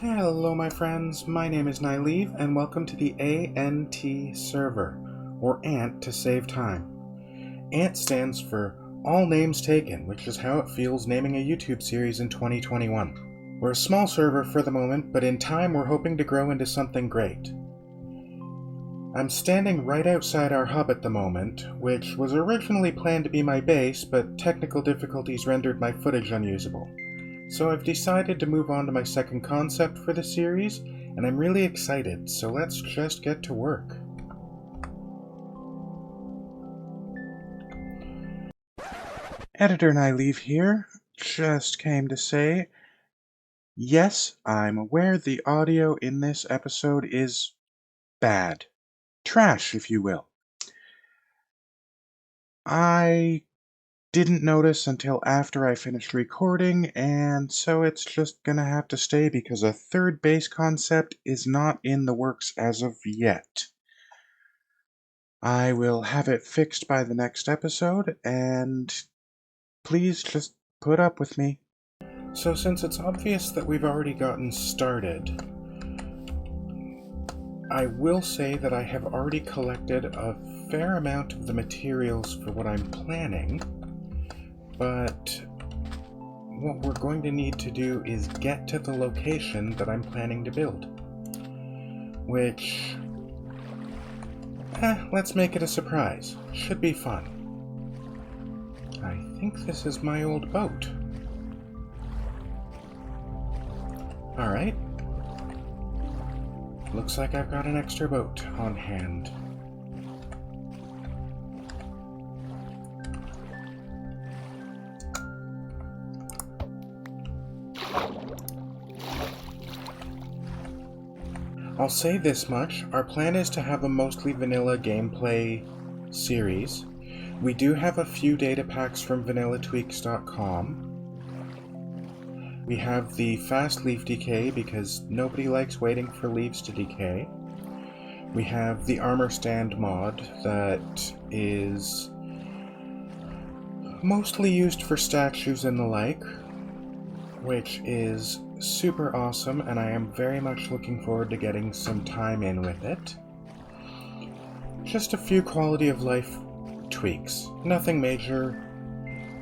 Hello my friends, my name is Nylev and welcome to the A.N.T server, or A.N.T to save time. A.N.T stands for All Names Taken, which is how it feels naming a YouTube series in 2021. We're a small server for the moment, but in time we're hoping to grow into something great. I'm standing right outside our hub at the moment, which was originally planned to be my base, but technical difficulties rendered my footage unusable. So I've decided to move on to my second concept for the series, and I'm really excited, so let's just get to work. Editor Nylev here. Just came to say, yes, I'm aware the audio in this episode is bad. Trash, if you will. I didn't notice until after I finished recording, and so it's just gonna have to stay because a third base concept is not in the works as of yet. I will have it fixed by the next episode, and please just put up with me. So since it's obvious that we've already gotten started, I will say that I have already collected a fair amount of the materials for what I'm planning, but what we're going to need to do is get to the location that I'm planning to build. Which, let's make it a surprise. Should be fun. I think this is my old boat. Alright. Looks like I've got an extra boat on hand. I'll say this much, our plan is to have a mostly vanilla gameplay series. We do have a few data packs from vanillatweaks.com. We have the fast leaf decay because nobody likes waiting for leaves to decay. We have the armor stand mod that is mostly used for statues and the like, which is super awesome, and I am very much looking forward to getting some time in with it. Just a few quality of life tweaks. Nothing major,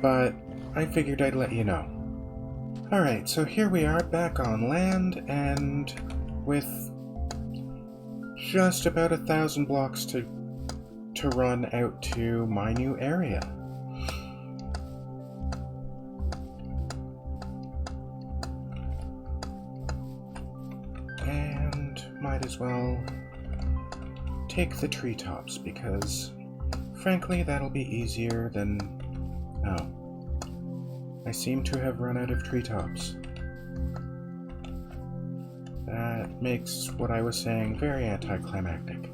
but I figured I'd let you know. Alright, so here we are back on land, and with just about 1,000 blocks to run out to my new area. And might as well take the treetops because frankly that'll be easier than... Oh. I seem to have run out of treetops. That makes what I was saying very anticlimactic.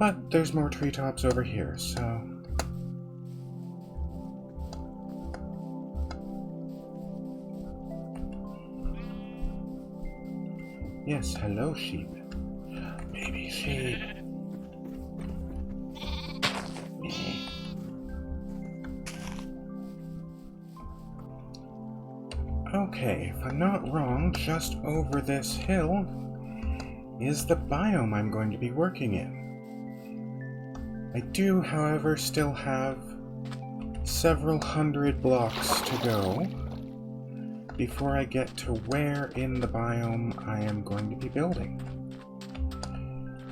But there's more treetops over here, so... Yes, hello, sheep. Baby sheep. Okay, if I'm not wrong, just over this hill is the biome I'm going to be working in. I do, however, still have several hundred blocks to go before I get to where in the biome I am going to be building.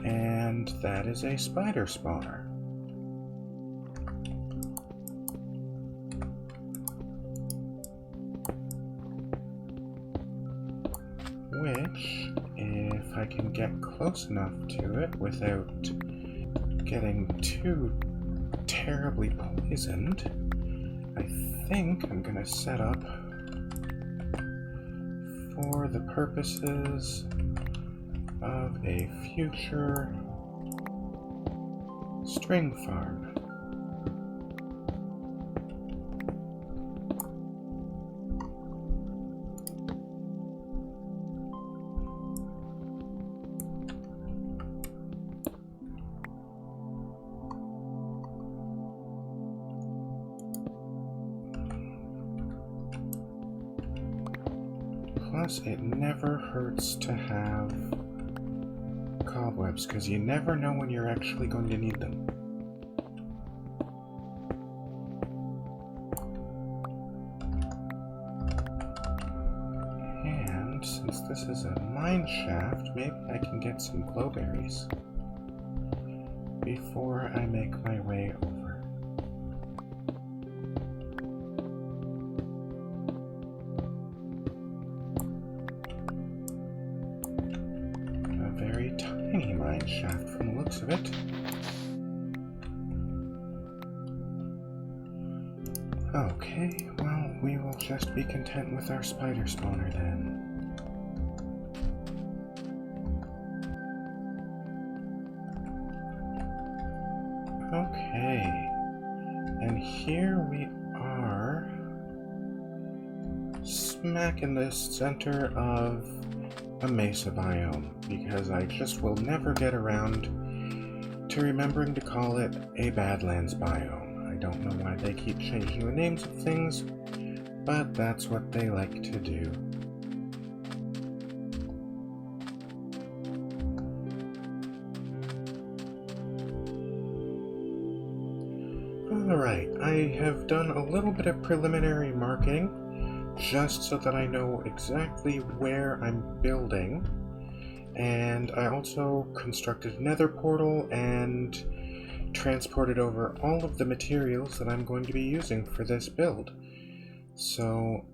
And that is a spider spawner. Which, if I can get close enough to it without getting too terribly poisoned, I think I'm gonna set up for the purposes of a future string farm. Plus, it never hurts to have cobwebs, because you never know when you're actually going to need them. And since this is a mine shaft, maybe I can get some glowberries before I make my way over. Very tiny mine shaft from the looks of it. Okay, well, we will just be content with our spider spawner then. Okay, and here we are, smack in the center of a mesa biome, because I just will never get around to remembering to call it a Badlands biome. I don't know why they keep changing the names of things, but that's what they like to do. Alright, I have done a little bit of preliminary marking, just so that I know exactly where I'm building. And I also constructed a nether portal and transported over all of the materials that I'm going to be using for this build. So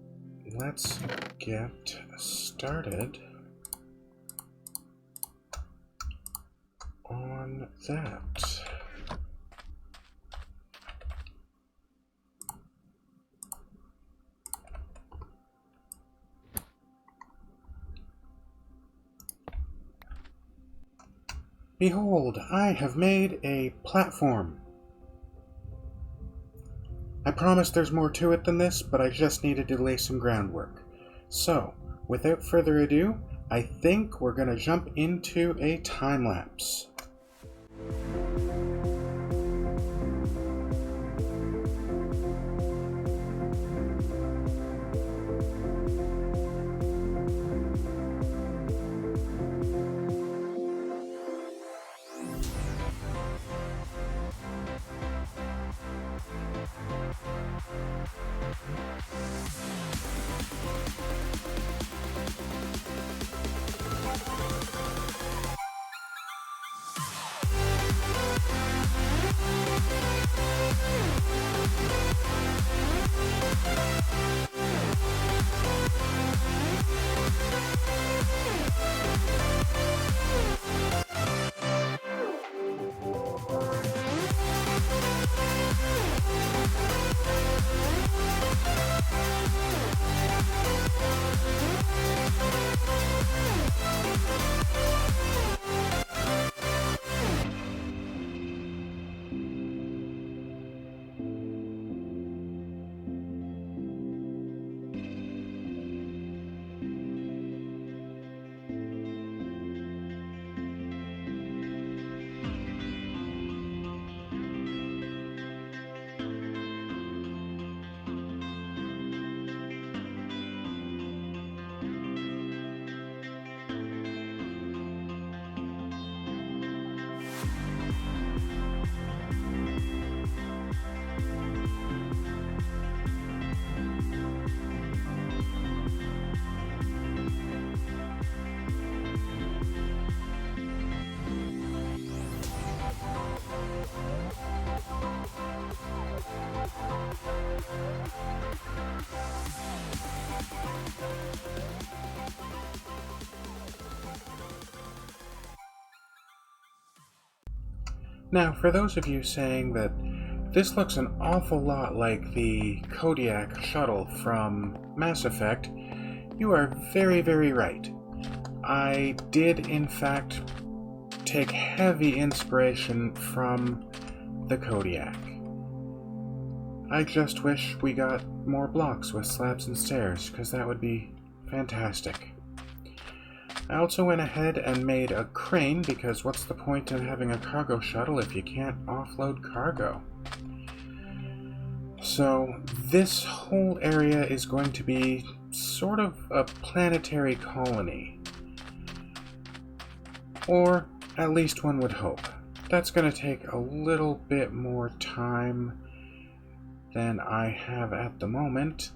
let's get started on that. Behold, I have made a platform. I promise there's more to it than this, but I just needed to lay some groundwork. So, without further ado, I think we're going to jump into a time lapse. Now, for those of you saying that this looks an awful lot like the Kodiak shuttle from Mass Effect, you are very, very right. I did, in fact, take heavy inspiration from the Kodiak. I just wish we got more blocks with slabs and stairs, because that would be fantastic. I also went ahead and made a crane, because what's the point in having a cargo shuttle if you can't offload cargo? So this whole area is going to be sort of a planetary colony. Or at least one would hope. That's going to take a little bit more time than I have at the moment,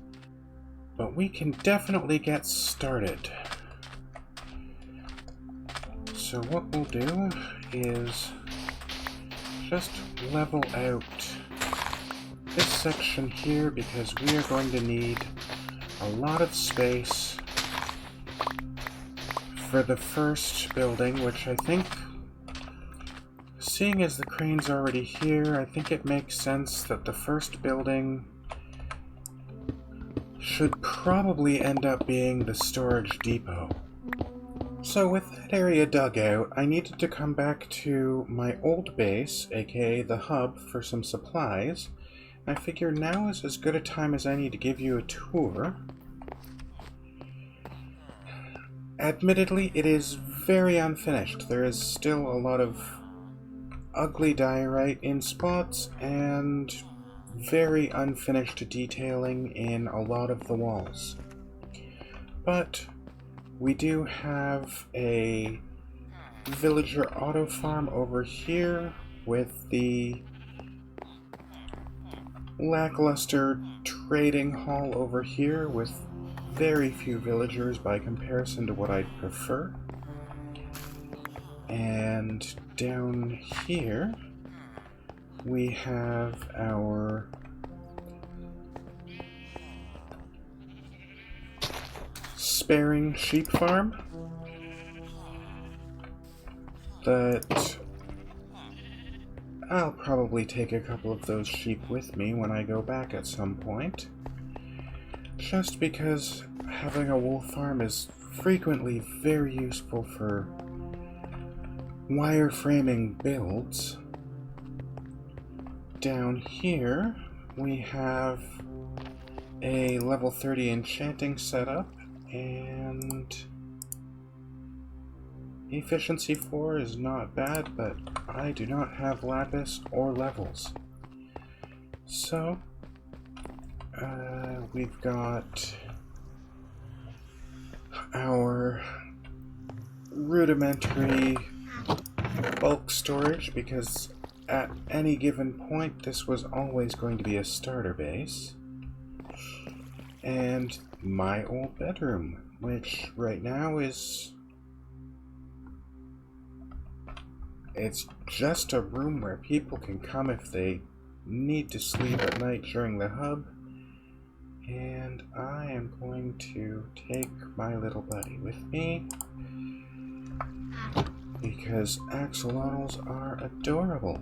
but we can definitely get started. So what we'll do is just level out this section here because we are going to need a lot of space for the first building, which I think, seeing as the crane's already here, I think it makes sense that the first building should probably end up being the storage depot. So with that area dug out, I needed to come back to my old base, aka the hub, for some supplies. I figure now is as good a time as any to give you a tour. Admittedly, it is very unfinished. There is still a lot of ugly diorite in spots and very unfinished detailing in a lot of the walls. But we do have a villager auto farm over here with the lackluster trading hall over here with very few villagers by comparison to what I'd prefer. And down here we have our sparing sheep farm that I'll probably take a couple of those sheep with me when I go back at some point, just because having a wool farm is frequently very useful for wireframing builds. Down here we have a level 30 enchanting setup, and efficiency 4 is not bad, but I do not have lapis or levels. So we've got our rudimentary bulk storage, because at any given point this was always going to be a starter base. And my old bedroom, which right now is... it's just a room where people can come if they need to sleep at night during the hub. And I am going to take my little buddy with me because axolotls are adorable.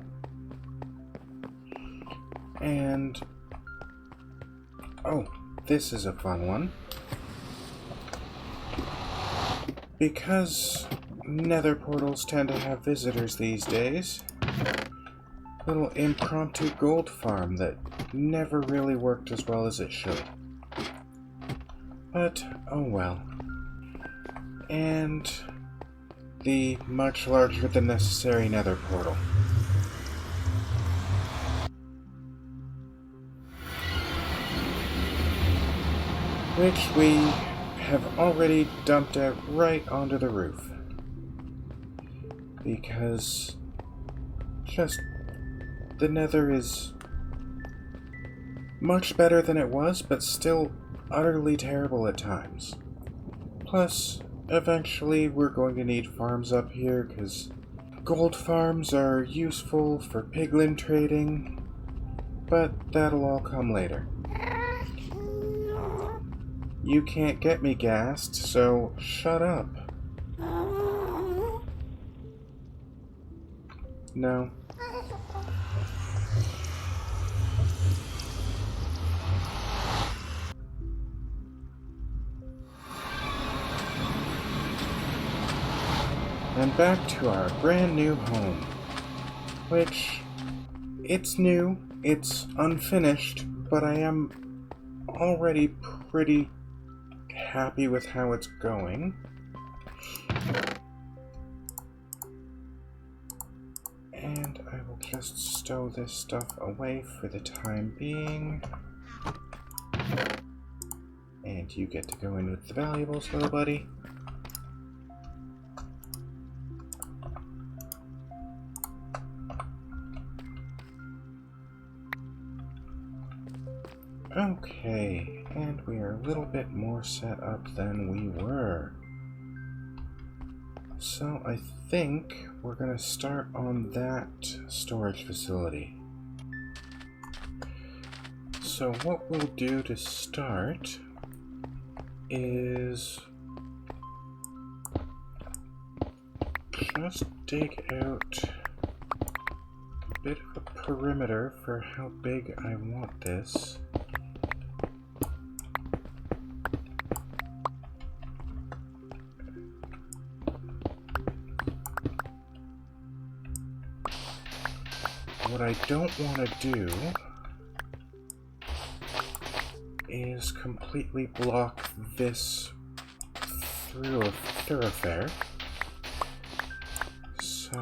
And oh, this is a fun one. Because nether portals tend to have visitors these days, little impromptu gold farm that never really worked as well as it should. But oh well. And the much larger than necessary nether portal. Which we have already dumped out right onto the roof. Because just the nether is much better than it was, but still utterly terrible at times. Plus, eventually we're going to need farms up here, because gold farms are useful for piglin trading, but that'll all come later. You can't get me gassed, so shut up. No. And back to our brand new home. Which, it's new, it's unfinished, but I am already pretty happy with how it's going. And I will just stow this stuff away for the time being. And you get to go in with the valuables, little buddy. Okay, and we are a little bit more set up than we were. So I think we're going to start on that storage facility. So what we'll do to start is just dig out a bit of a perimeter for how big I want this. What I don't want to do is completely block this through a thoroughfare. So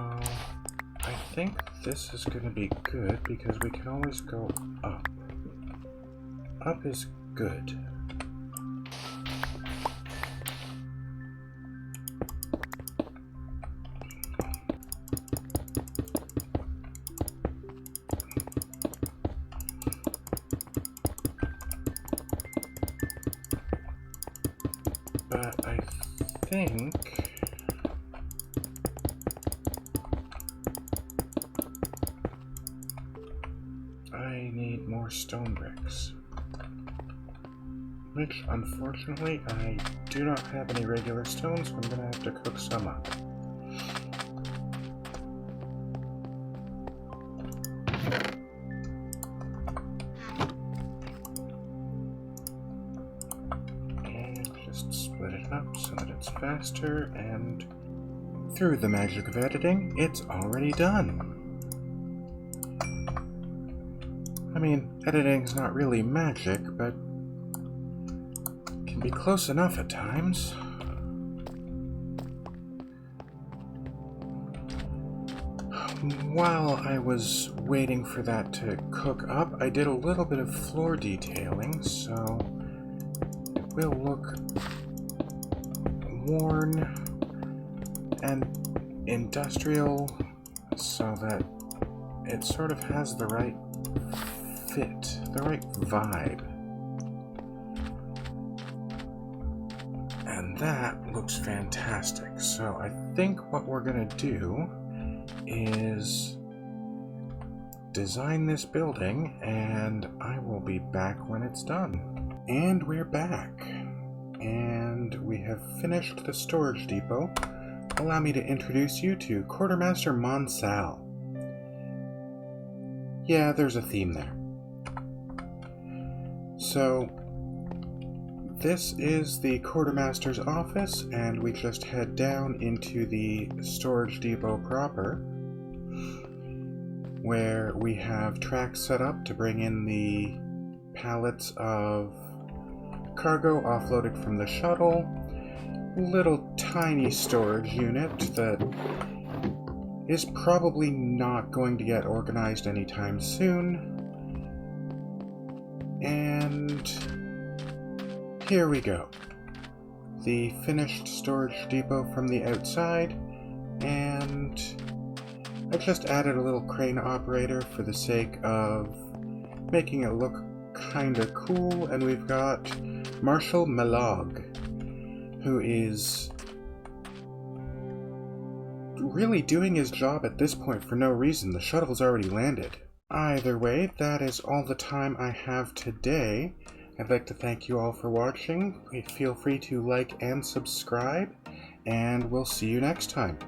I think this is going to be good because we can always go up. Up is good. But I think I need more stone bricks, which unfortunately I do not have any regular stone, so I'm going to have to cook some up. So that it's faster, and through the magic of editing, it's already done. I mean, editing's not really magic, but can be close enough at times. While I was waiting for that to cook up, I did a little bit of floor detailing, so it will look worn and industrial so that it sort of has the right fit, the right vibe. And that looks fantastic. So I think what we're going to do is design this building, and I will be back when it's done. And we're back. And we have finished the storage depot. Allow me to introduce you to Quartermaster Monsal. Yeah, there's a theme there. So, this is the Quartermaster's office, and we just head down into the storage depot proper, where we have tracks set up to bring in the pallets of cargo offloaded from the shuttle, little tiny storage unit that is probably not going to get organized anytime soon. And here we go. The finished storage depot from the outside, and I just added a little crane operator for the sake of making it look kinda cool, and we've got Marshal Malog, who is really doing his job at this point for no reason. The shuttle's already landed. Either way, that is all the time I have today. I'd like to thank you all for watching. Feel free to like and subscribe, and we'll see you next time.